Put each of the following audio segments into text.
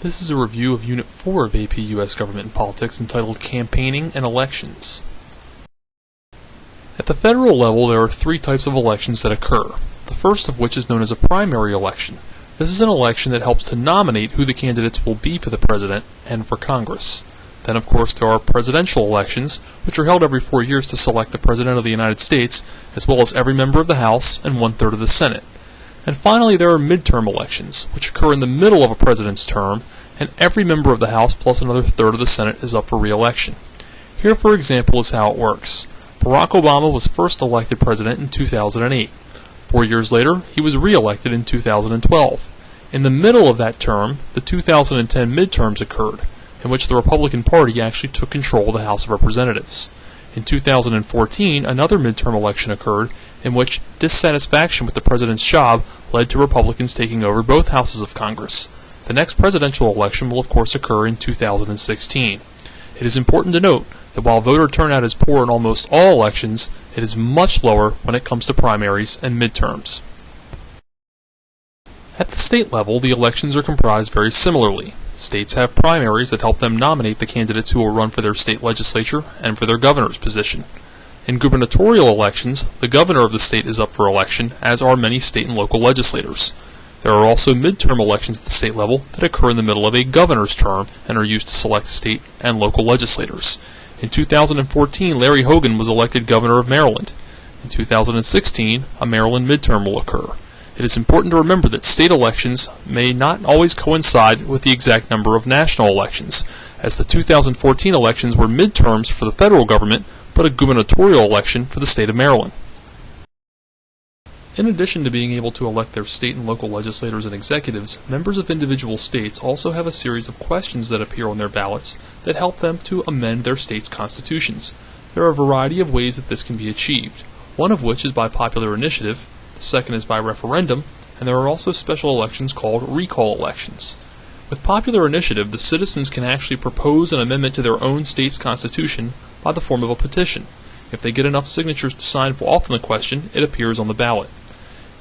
This is a review of Unit 4 of AP U.S. Government and Politics entitled Campaigning and Elections. At the federal level, there are three types of elections that occur, the first of which is known as a primary election. This is an election that helps to nominate who the candidates will be for the President and for Congress. Then, of course, there are presidential elections, which are held every 4 years to select the President of the United States, as well as every member of the House and 1/3 of the Senate. And finally, there are midterm elections, which occur in the middle of a president's term, and every member of the House plus another 1/3 of the Senate is up for re-election. Here, for example, is how it works. Barack Obama was first elected president in 2008. 4 years later, he was re-elected in 2012. In the middle of that term, the 2010 midterms occurred, in which the Republican Party actually took control of the House of Representatives. In 2014, another midterm election occurred, in which dissatisfaction with the president's job led to Republicans taking over both houses of Congress. The next presidential election will of course occur in 2016. It is important to note that while voter turnout is poor in almost all elections, it is much lower when it comes to primaries and midterms. At the state level, the elections are comprised very similarly. States have primaries that help them nominate the candidates who will run for their state legislature and for their governor's position. In gubernatorial elections, the governor of the state is up for election, as are many state and local legislators. There are also midterm elections at the state level that occur in the middle of a governor's term and are used to select state and local legislators. In 2014, Larry Hogan was elected governor of Maryland. In 2016, a Maryland midterm will occur. It is important to remember that state elections may not always coincide with the exact number of national elections, as the 2014 elections were midterms for the federal government, but a gubernatorial election for the state of Maryland. In addition to being able to elect their state and local legislators and executives, members of individual states also have a series of questions that appear on their ballots that help them to amend their state's constitutions. There are a variety of ways that this can be achieved, one of which is by popular initiative, the second is by referendum, and there are also special elections called recall elections. With popular initiative, the citizens can actually propose an amendment to their own state's constitution by the form of a petition. If they get enough signatures to sign off on the question, it appears on the ballot.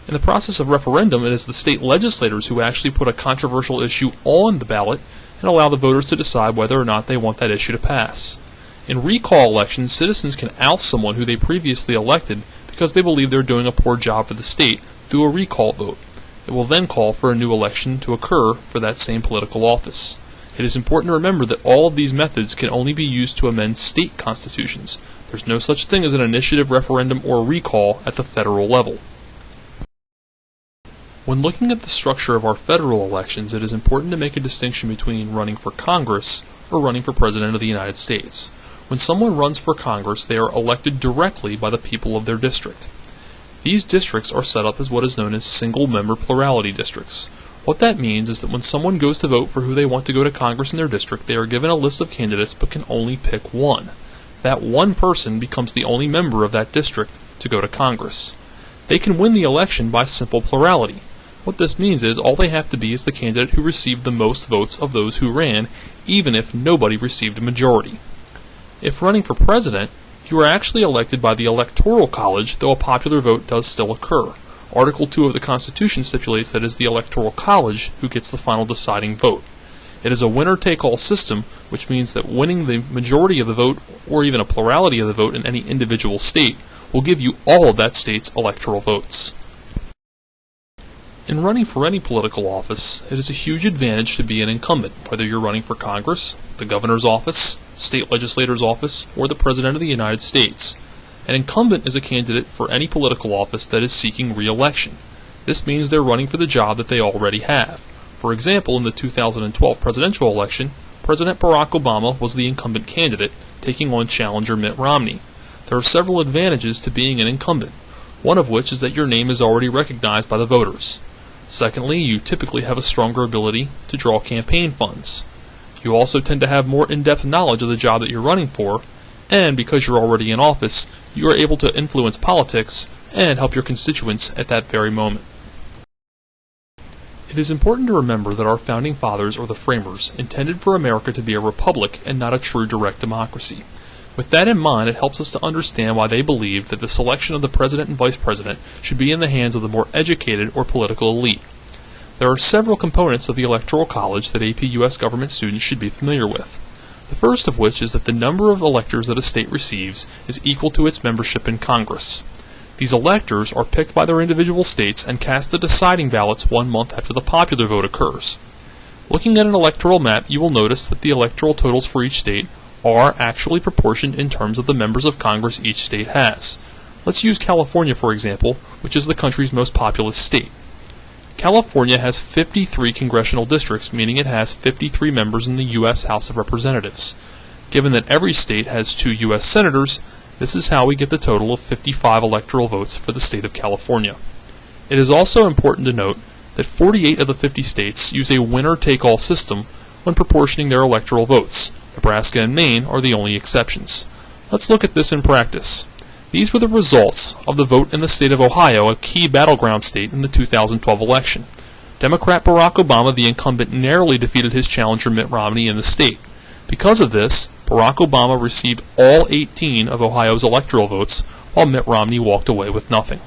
In the process of referendum, it is the state legislators who actually put a controversial issue on the ballot and allow the voters to decide whether or not they want that issue to pass. In recall elections, citizens can oust someone who they previously elected because they believe they're doing a poor job for the state through a recall vote. It will then call for a new election to occur for that same political office. It is important to remember that all of these methods can only be used to amend state constitutions. There's no such thing as an initiative, referendum, or recall at the federal level. When looking at the structure of our federal elections, it is important to make a distinction between running for Congress or running for President of the United States. When someone runs for Congress, they are elected directly by the people of their district. These districts are set up as what is known as single-member plurality districts. What that means is that when someone goes to vote for who they want to go to Congress in their district, they are given a list of candidates but can only pick one. That one person becomes the only member of that district to go to Congress. They can win the election by simple plurality. What this means is all they have to be is the candidate who received the most votes of those who ran, even if nobody received a majority. If running for president, you are actually elected by the Electoral College, though a popular vote does still occur. Article 2 of the Constitution stipulates that it is the Electoral College who gets the final deciding vote. It is a winner-take-all system, which means that winning the majority of the vote, or even a plurality of the vote in any individual state, will give you all of that state's electoral votes. In running for any political office, it is a huge advantage to be an incumbent, whether you're running for Congress, the governor's office, state legislator's office, or the President of the United States. An incumbent is a candidate for any political office that is seeking re-election. This means they're running for the job that they already have. For example, in the 2012 presidential election, President Barack Obama was the incumbent candidate, taking on challenger Mitt Romney. There are several advantages to being an incumbent, one of which is that your name is already recognized by the voters. Secondly, you typically have a stronger ability to draw campaign funds. You also tend to have more in-depth knowledge of the job that you're running for, and because you're already in office, you are able to influence politics and help your constituents at that very moment. It is important to remember that our founding fathers, or the framers, intended for America to be a republic and not a true direct democracy. With that in mind, it helps us to understand why they believed that the selection of the president and vice president should be in the hands of the more educated or political elite. There are several components of the Electoral College that AP U.S. government students should be familiar with. The first of which is that the number of electors that a state receives is equal to its membership in Congress. These electors are picked by their individual states and cast the deciding ballots 1 month after the popular vote occurs. Looking at an electoral map, you will notice that the electoral totals for each state are actually proportioned in terms of the members of Congress each state has. Let's use California, for example, which is the country's most populous state. California has 53 congressional districts, meaning it has 53 members in the U.S. House of Representatives. Given that every state has 2 U.S. senators, this is how we get the total of 55 electoral votes for the state of California. It is also important to note that 48 of the 50 states use a winner-take-all system when proportioning their electoral votes. Nebraska and Maine are the only exceptions. Let's look at this in practice. These were the results of the vote in the state of Ohio, a key battleground state in the 2012 election. Democrat Barack Obama, the incumbent, narrowly defeated his challenger Mitt Romney in the state. Because of this, Barack Obama received all 18 of Ohio's electoral votes, while Mitt Romney walked away with nothing.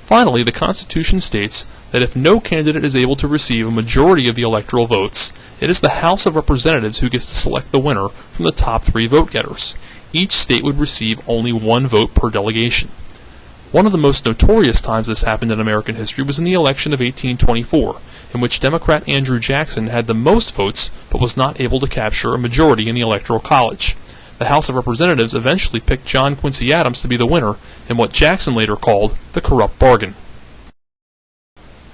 Finally, the Constitution states that if no candidate is able to receive a majority of the electoral votes, it is the House of Representatives who gets to select the winner from the top 3 vote-getters. Each state would receive only 1 vote per delegation. One of the most notorious times this happened in American history was in the election of 1824, in which Democrat Andrew Jackson had the most votes but was not able to capture a majority in the Electoral College. The House of Representatives eventually picked John Quincy Adams to be the winner in what Jackson later called the corrupt bargain.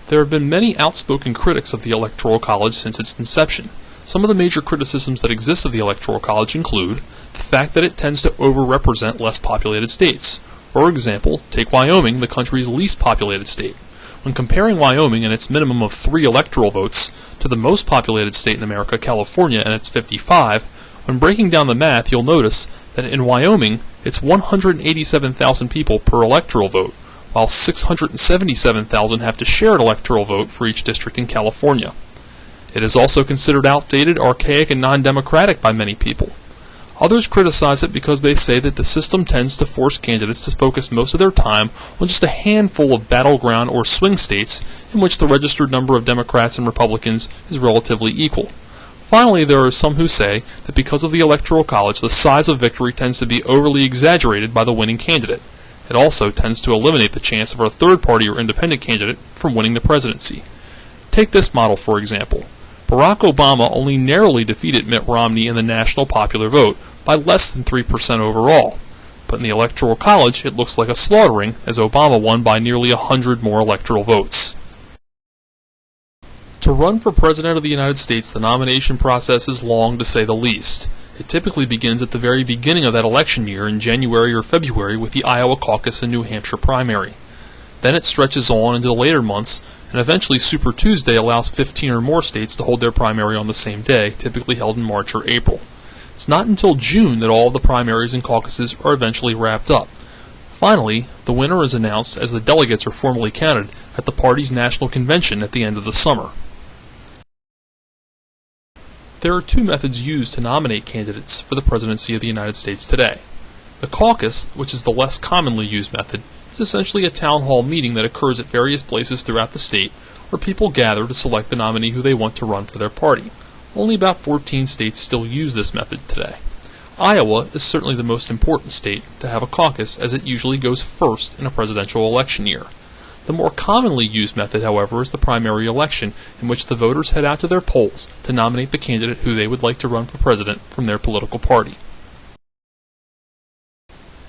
There have been many outspoken critics of the Electoral College since its inception. Some of the major criticisms that exist of the Electoral College include the fact that it tends to overrepresent less populated states. For example, take Wyoming, the country's least populated state. When comparing Wyoming and its minimum of 3 electoral votes to the most populated state in America, California, and its 55, when breaking down the math, you'll notice that in Wyoming, it's 187,000 people per electoral vote, while 677,000 have to share an electoral vote for each district in California. It is also considered outdated, archaic, and non-democratic by many people. Others criticize it because they say that the system tends to force candidates to focus most of their time on just a handful of battleground or swing states in which the registered number of Democrats and Republicans is relatively equal. Finally, there are some who say that because of the Electoral College, the size of victory tends to be overly exaggerated by the winning candidate. It also tends to eliminate the chance of a third-party or independent candidate from winning the presidency. Take this model, for example. Barack Obama only narrowly defeated Mitt Romney in the national popular vote by less than 3% overall. But in the Electoral College, it looks like a slaughtering, as Obama won by nearly 100 more electoral votes. To run for President of the United States, the nomination process is long, to say the least. It typically begins at the very beginning of that election year in January or February with the Iowa caucus and New Hampshire primary. Then it stretches on into the later months, and eventually Super Tuesday allows 15 or more states to hold their primary on the same day, typically held in March or April. It's not until June that all of the primaries and caucuses are eventually wrapped up. Finally, the winner is announced as the delegates are formally counted at the party's national convention at the end of the summer. There are 2 methods used to nominate candidates for the presidency of the United States today. The caucus, which is the less commonly used method, is essentially a town hall meeting that occurs at various places throughout the state where people gather to select the nominee who they want to run for their party. Only about 14 states still use this method today. Iowa is certainly the most important state to have a caucus, as it usually goes first in a presidential election year. The more commonly used method, however, is the primary election, in which the voters head out to their polls to nominate the candidate who they would like to run for president from their political party.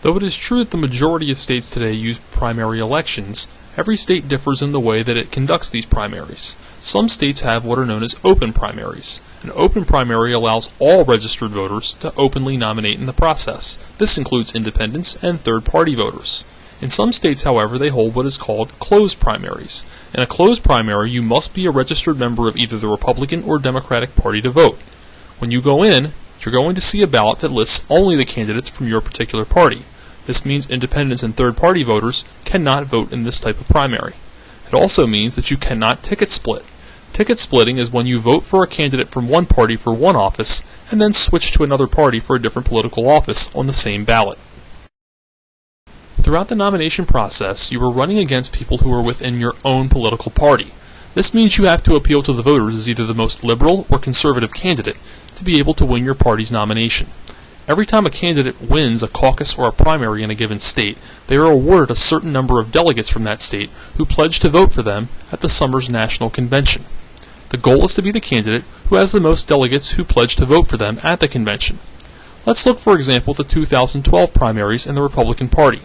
Though it is true that the majority of states today use primary elections, every state differs in the way that it conducts these primaries. Some states have what are known as open primaries. An open primary allows all registered voters to openly nominate in the process. This includes independents and third-party voters. In some states, however, they hold what is called closed primaries. In a closed primary, you must be a registered member of either the Republican or Democratic Party to vote. When you go in, you're going to see a ballot that lists only the candidates from your particular party. This means independents and third-party voters cannot vote in this type of primary. It also means that you cannot ticket split. Ticket splitting is when you vote for a candidate from one party for one office and then switch to another party for a different political office on the same ballot. Throughout the nomination process, you are running against people who are within your own political party. This means you have to appeal to the voters as either the most liberal or conservative candidate to be able to win your party's nomination. Every time a candidate wins a caucus or a primary in a given state, they are awarded a certain number of delegates from that state who pledge to vote for them at the summer's national convention. The goal is to be the candidate who has the most delegates who pledge to vote for them at the convention. Let's look, for example, at the 2012 primaries in the Republican Party.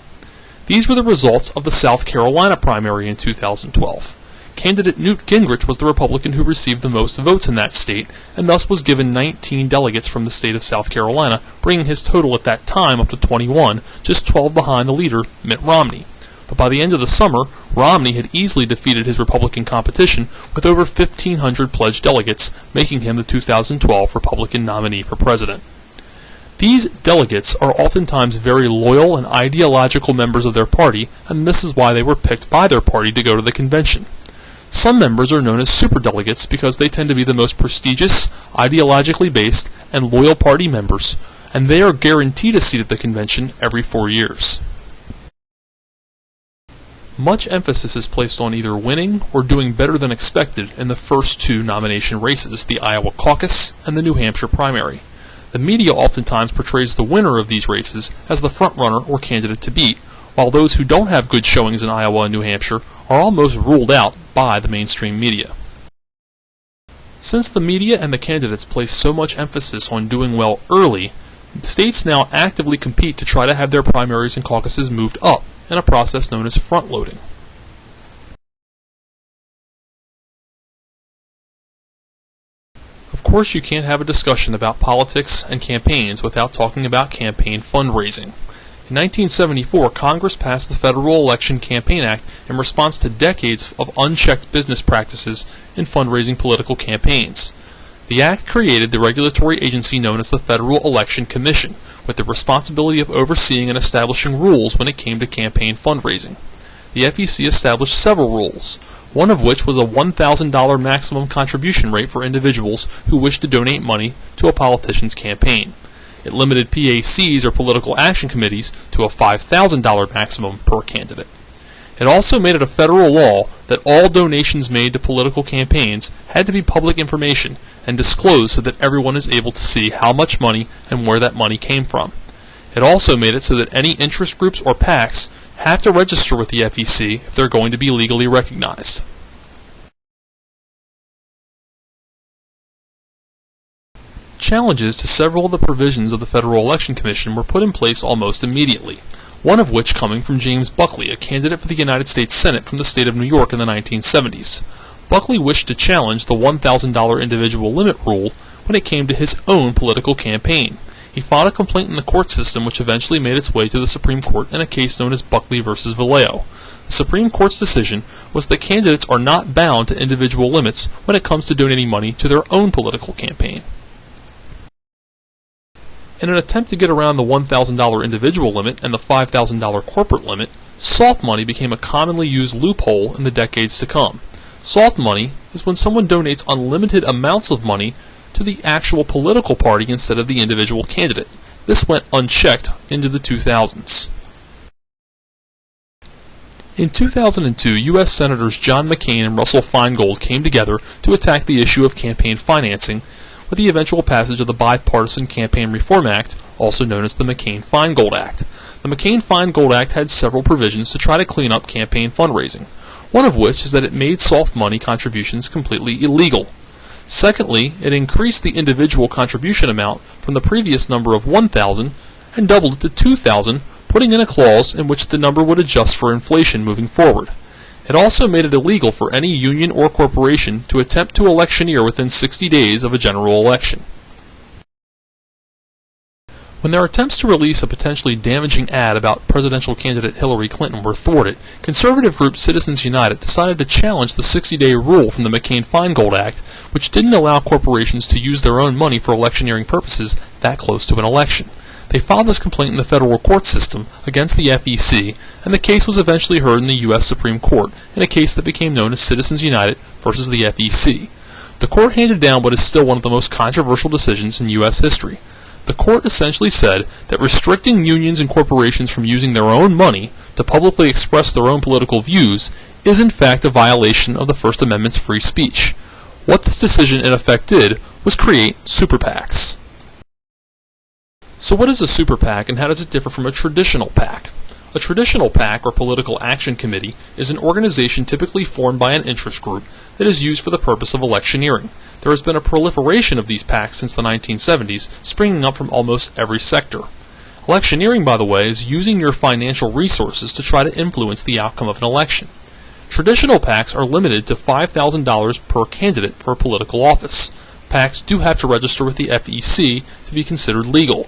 These were the results of the South Carolina primary in 2012. Candidate Newt Gingrich was the Republican who received the most votes in that state, and thus was given 19 delegates from the state of South Carolina, bringing his total at that time up to 21, just 12 behind the leader, Mitt Romney. But by the end of the summer, Romney had easily defeated his Republican competition with over 1,500 pledged delegates, making him the 2012 Republican nominee for president. These delegates are oftentimes very loyal and ideological members of their party, and this is why they were picked by their party to go to the convention. Some members are known as superdelegates because they tend to be the most prestigious, ideologically based, and loyal party members, and they are guaranteed a seat at the convention every 4 years. Much emphasis is placed on either winning or doing better than expected in the first two nomination races, the Iowa caucus and the New Hampshire primary. The media oftentimes portrays the winner of these races as the frontrunner or candidate to beat, while those who don't have good showings in Iowa and New Hampshire are almost ruled out by the mainstream media. Since the media and the candidates place so much emphasis on doing well early, states now actively compete to try to have their primaries and caucuses moved up in a process known as front-loading. Of course, you can't have a discussion about politics and campaigns without talking about campaign fundraising. In 1974, Congress passed the Federal Election Campaign Act in response to decades of unchecked business practices in fundraising political campaigns. The Act created the regulatory agency known as the Federal Election Commission, with the responsibility of overseeing and establishing rules when it came to campaign fundraising. The FEC established several rules, one of which was a $1,000 maximum contribution rate for individuals who wished to donate money to a politician's campaign. It limited PACs, or political action committees, to a $5,000 maximum per candidate. It also made it a federal law that all donations made to political campaigns had to be public information and disclosed so that everyone is able to see how much money and where that money came from. It also made it so that any interest groups or PACs have to register with the FEC if they're going to be legally recognized. Challenges to several of the provisions of the Federal Election Commission were put in place almost immediately, one of which coming from James Buckley, a candidate for the United States Senate from the state of New York in the 1970s. Buckley wished to challenge the $1,000 individual limit rule when it came to his own political campaign. He filed a complaint in the court system which eventually made its way to the Supreme Court in a case known as Buckley v. VALEO. The Supreme Court's decision was that candidates are not bound to individual limits when it comes to donating money to their own political campaign. In an attempt to get around the $1,000 individual limit and the $5,000 corporate limit, soft money became a commonly used loophole in the decades to come. Soft money is when someone donates unlimited amounts of money to the actual political party instead of the individual candidate. This went unchecked into the 2000s. In 2002, U.S. Senators John McCain and Russell Feingold came together to attack the issue of campaign financing with the eventual passage of the Bipartisan Campaign Reform Act, also known as the McCain-Feingold Act. The McCain-Feingold Act had several provisions to try to clean up campaign fundraising, one of which is that it made soft money contributions completely illegal. Secondly, it increased the individual contribution amount from the previous number of $1,000 and doubled it to $2,000, putting in a clause in which the number would adjust for inflation moving forward. It also made it illegal for any union or corporation to attempt to electioneer within 60 days of a general election. When their attempts to release a potentially damaging ad about presidential candidate Hillary Clinton were thwarted, conservative group Citizens United decided to challenge the 60-day rule from the McCain-Feingold Act, which didn't allow corporations to use their own money for electioneering purposes that close to an election. They filed this complaint in the federal court system against the FEC, and the case was eventually heard in the U.S. Supreme Court in a case that became known as Citizens United versus the FEC. The court handed down what is still one of the most controversial decisions in U.S. history. The court essentially said that restricting unions and corporations from using their own money to publicly express their own political views is in fact a violation of the First Amendment's free speech. What this decision in effect did was create super PACs. So what is a super PAC and how does it differ from a traditional PAC? A traditional PAC, or Political Action Committee, is an organization typically formed by an interest group that is used for the purpose of electioneering. There has been a proliferation of these PACs since the 1970s, springing up from almost every sector. Electioneering, by the way, is using your financial resources to try to influence the outcome of an election. Traditional PACs are limited to $5,000 per candidate for a political office. PACs do have to register with the FEC to be considered legal.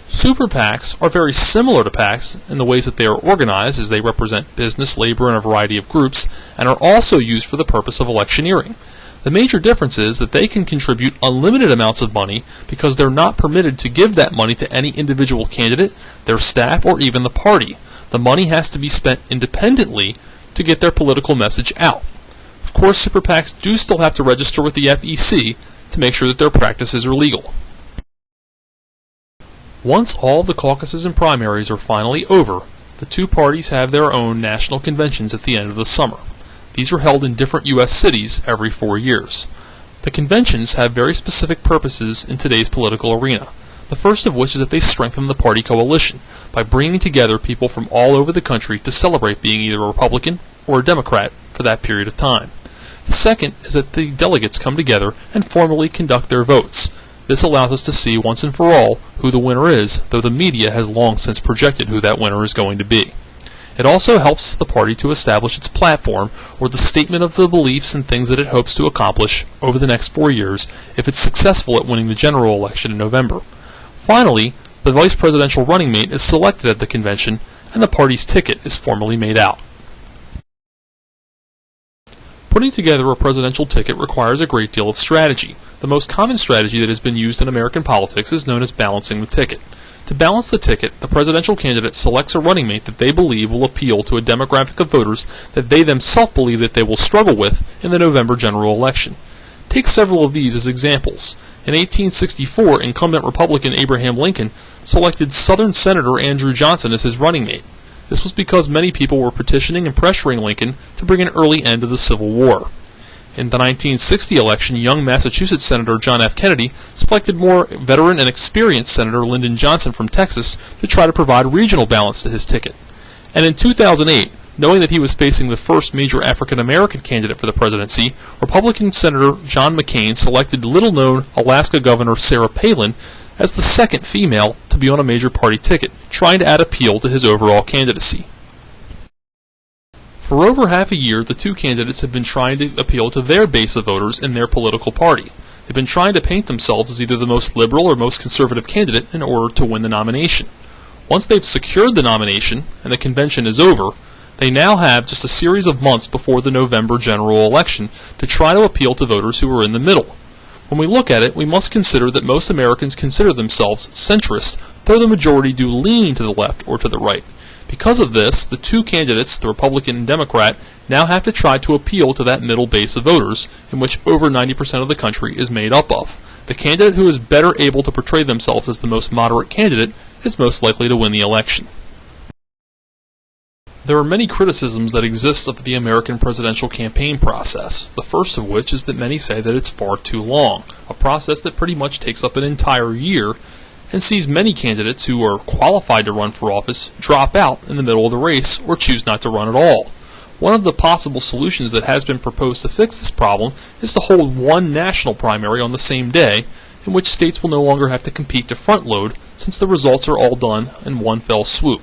Super PACs are very similar to PACs in the ways that they are organized, as they represent business, labor, and a variety of groups, and are also used for the purpose of electioneering. The major difference is that they can contribute unlimited amounts of money because they're not permitted to give that money to any individual candidate, their staff, or even the party. The money has to be spent independently to get their political message out. Of course, super PACs do still have to register with the FEC to make sure that their practices are legal. Once all the caucuses and primaries are finally over, the two parties have their own national conventions at the end of the summer. These are held in different U.S. cities every 4 years. The conventions have very specific purposes in today's political arena. The first of which is that they strengthen the party coalition by bringing together people from all over the country to celebrate being either a Republican or a Democrat for that period of time. The second is that the delegates come together and formally conduct their votes. This allows us to see once and for all who the winner is, though the media has long since projected who that winner is going to be. It also helps the party to establish its platform, or the statement of the beliefs and things that it hopes to accomplish over the next 4 years if it's successful at winning the general election in November. Finally, the vice presidential running mate is selected at the convention, and the party's ticket is formally made out. Putting together a presidential ticket requires a great deal of strategy. The most common strategy that has been used in American politics is known as balancing the ticket. To balance the ticket, the presidential candidate selects a running mate that they believe will appeal to a demographic of voters that they themselves believe that they will struggle with in the November general election. Take several of these as examples. In 1864, incumbent Republican Abraham Lincoln selected Southern Senator Andrew Johnson as his running mate. This was because many people were petitioning and pressuring Lincoln to bring an early end to the Civil War. In the 1960 election, young Massachusetts Senator John F. Kennedy selected more veteran and experienced Senator Lyndon Johnson from Texas to try to provide regional balance to his ticket. And in 2008, knowing that he was facing the first major African-American candidate for the presidency, Republican Senator John McCain selected little-known Alaska Governor Sarah Palin as the second female to be on a major party ticket, trying to add appeal to his overall candidacy. For over half a year, the two candidates have been trying to appeal to their base of voters in their political party. They've been trying to paint themselves as either the most liberal or most conservative candidate in order to win the nomination. Once they've secured the nomination and the convention is over, they now have just a series of months before the November general election to try to appeal to voters who are in the middle. When we look at it, we must consider that most Americans consider themselves centrist, though the majority do lean to the left or to the right. Because of this, the two candidates, the Republican and Democrat, now have to try to appeal to that middle base of voters, in which over 90% of the country is made up of. The candidate who is better able to portray themselves as the most moderate candidate is most likely to win the election. There are many criticisms that exist of the American presidential campaign process, the first of which is that many say that it's far too long, a process that pretty much takes up an entire year, and sees many candidates who are qualified to run for office drop out in the middle of the race or choose not to run at all. One of the possible solutions that has been proposed to fix this problem is to hold one national primary on the same day, in which states will no longer have to compete to front load, since the results are all done in one fell swoop.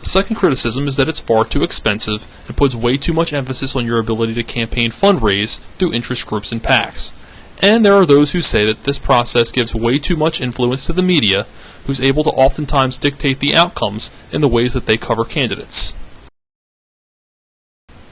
A second criticism is that it's far too expensive and puts way too much emphasis on your ability to campaign fundraise through interest groups and PACs. And there are those who say that this process gives way too much influence to the media, who's able to oftentimes dictate the outcomes in the ways that they cover candidates.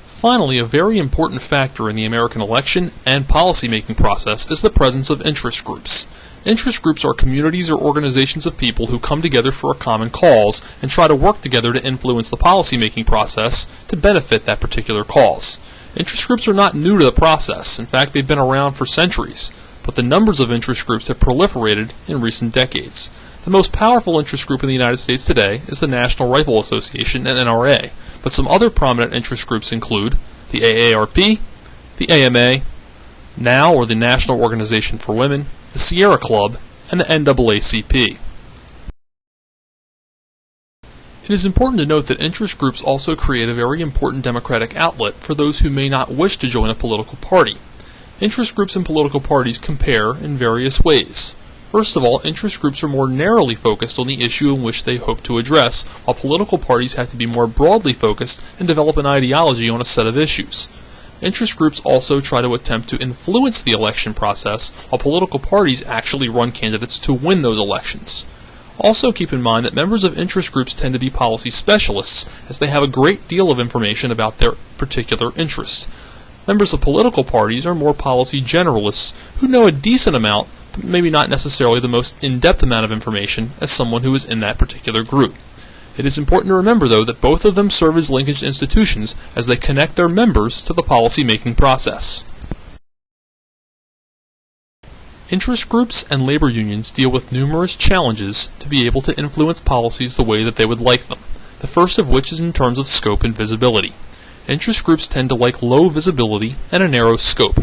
Finally, a very important factor in the American election and policymaking process is the presence of interest groups. Interest groups are communities or organizations of people who come together for a common cause and try to work together to influence the policymaking process to benefit that particular cause. Interest groups are not new to the process. In fact, they've been around for centuries, but the numbers of interest groups have proliferated in recent decades. The most powerful interest group in the United States today is the National Rifle Association and NRA, but some other prominent interest groups include the AARP, the AMA, NOW, or the National Organization for Women, the Sierra Club, and the NAACP. It is important to note that interest groups also create a very important democratic outlet for those who may not wish to join a political party. Interest groups and political parties compare in various ways. First of all, interest groups are more narrowly focused on the issue in which they hope to address, while political parties have to be more broadly focused and develop an ideology on a set of issues. Interest groups also try to attempt to influence the election process, while political parties actually run candidates to win those elections. Also keep in mind that members of interest groups tend to be policy specialists, as they have a great deal of information about their particular interest. Members of political parties are more policy generalists who know a decent amount, but maybe not necessarily the most in-depth amount of information as someone who is in that particular group. It is important to remember, though, that both of them serve as linkage institutions as they connect their members to the policy-making process. Interest groups and labor unions deal with numerous challenges to be able to influence policies the way that they would like them, the first of which is in terms of scope and visibility. Interest groups tend to like low visibility and a narrow scope.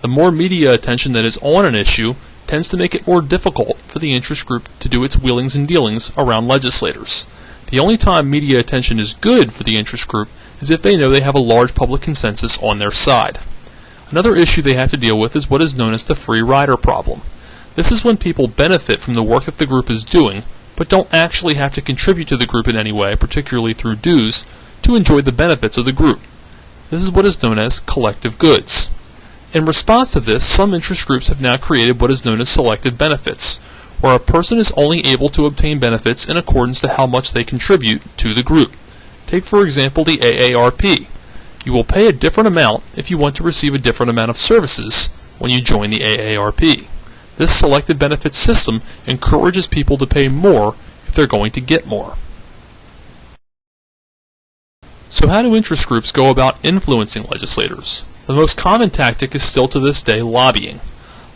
The more media attention that is on an issue tends to make it more difficult for the interest group to do its wheelings and dealings around legislators. The only time media attention is good for the interest group is if they know they have a large public consensus on their side. Another issue they have to deal with is what is known as the free rider problem. This is when people benefit from the work that the group is doing, but don't actually have to contribute to the group in any way, particularly through dues, to enjoy the benefits of the group. This is what is known as collective goods. In response to this, some interest groups have now created what is known as selective benefits, where a person is only able to obtain benefits in accordance to how much they contribute to the group. Take, for example, the AARP. You will pay a different amount if you want to receive a different amount of services when you join the AARP. This selective benefits system encourages people to pay more if they're going to get more. So how do interest groups go about influencing legislators? The most common tactic is still to this day lobbying.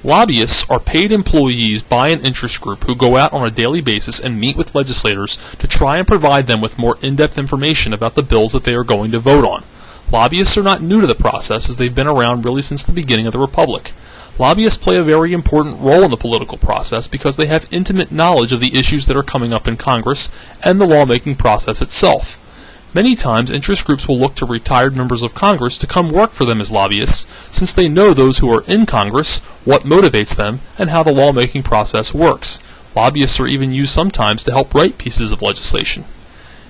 Lobbyists are paid employees by an interest group who go out on a daily basis and meet with legislators to try and provide them with more in-depth information about the bills that they are going to vote on. Lobbyists are not new to the process, as they've been around really since the beginning of the Republic. Lobbyists play a very important role in the political process because they have intimate knowledge of the issues that are coming up in Congress and the lawmaking process itself. Many times, interest groups will look to retired members of Congress to come work for them as lobbyists, since they know those who are in Congress, what motivates them, and how the lawmaking process works. Lobbyists are even used sometimes to help write pieces of legislation.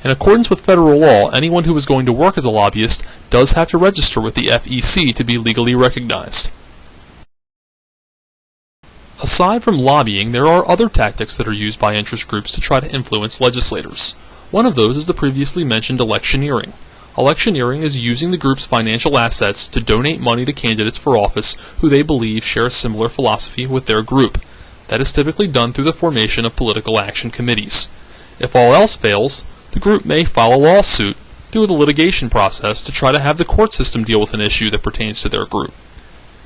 In accordance with federal law, anyone who is going to work as a lobbyist does have to register with the FEC to be legally recognized. Aside from lobbying, there are other tactics that are used by interest groups to try to influence legislators. One of those is the previously mentioned electioneering. Electioneering is using the group's financial assets to donate money to candidates for office who they believe share a similar philosophy with their group. That is typically done through the formation of political action committees. If all else fails, the group may file a lawsuit through the litigation process to try to have the court system deal with an issue that pertains to their group.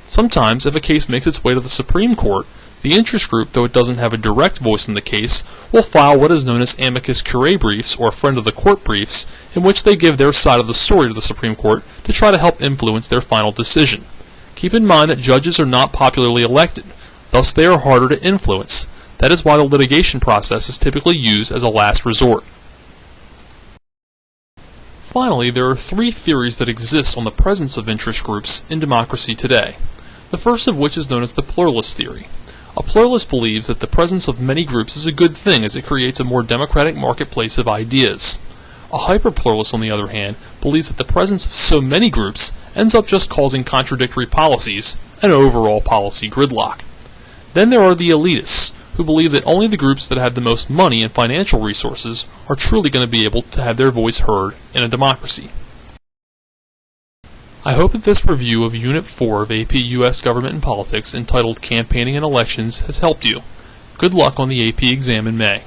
Sometimes, if a case makes its way to the Supreme Court, the interest group, though it doesn't have a direct voice in the case, will file what is known as amicus curiae briefs, or friend of the court briefs, in which they give their side of the story to the Supreme Court to try to help influence their final decision. Keep in mind that judges are not popularly elected, thus they are harder to influence. That is why the litigation process is typically used as a last resort. Finally, there are three theories that exist on the presence of interest groups in democracy today. The first of which is known as the pluralist theory. A pluralist believes that the presence of many groups is a good thing, as it creates a more democratic marketplace of ideas. A hyperpluralist, on the other hand, believes that the presence of so many groups ends up just causing contradictory policies and overall policy gridlock. Then there are the elitists, who believe that only the groups that have the most money and financial resources are truly going to be able to have their voice heard in a democracy. I hope that this review of Unit 4 of AP U.S. Government and Politics, entitled Campaigning and Elections, has helped you. Good luck on the AP exam in May.